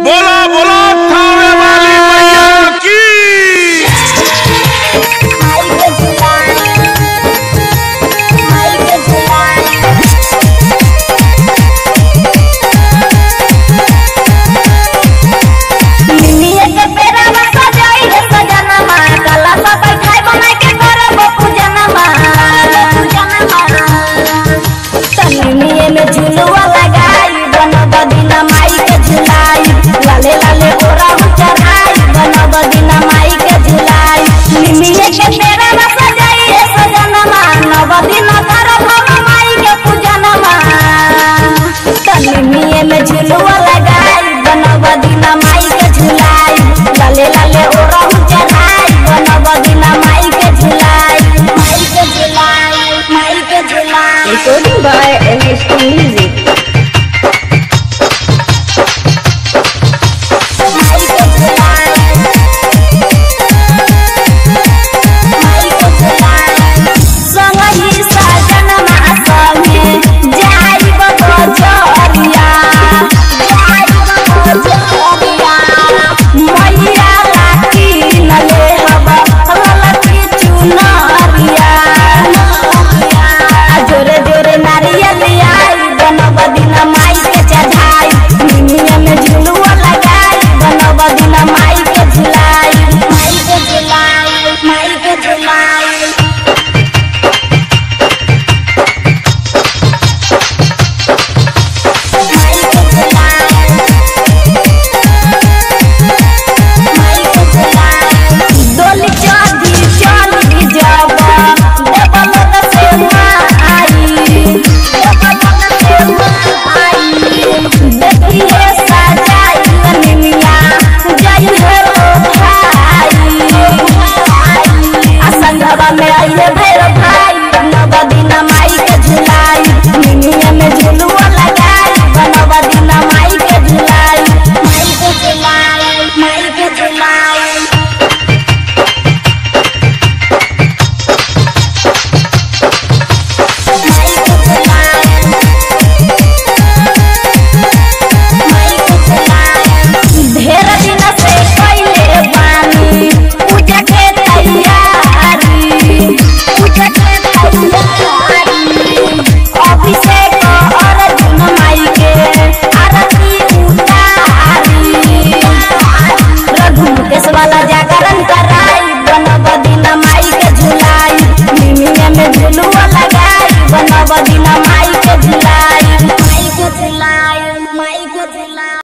बोलो बोलो थावे वाली मैया की। झुलुआ लगाई बनब दिना माई के झुलाई, लाले लाले ओरा चढ़ाई बनब दिना माई के झुलाई। निमिये के पेड़ा में सजाई रे सजनमा, नव दिन करब हम माई के पूजनमा। निमिये में झुलुआ लगाई बनब दिना माई के झुलाई, लाले लाले ओरा चढ़ाई बनब दिना माई के झुलाई। माई के झुलाई, माई के झुलाई। Recording by LSP Music. वाला जागरण कराई बनब दिना माई के झुलाई, निमिया में झुलुआ लगाई बनब दिना माई के झुलाई। माई के झुलाई, माई के झुलाई।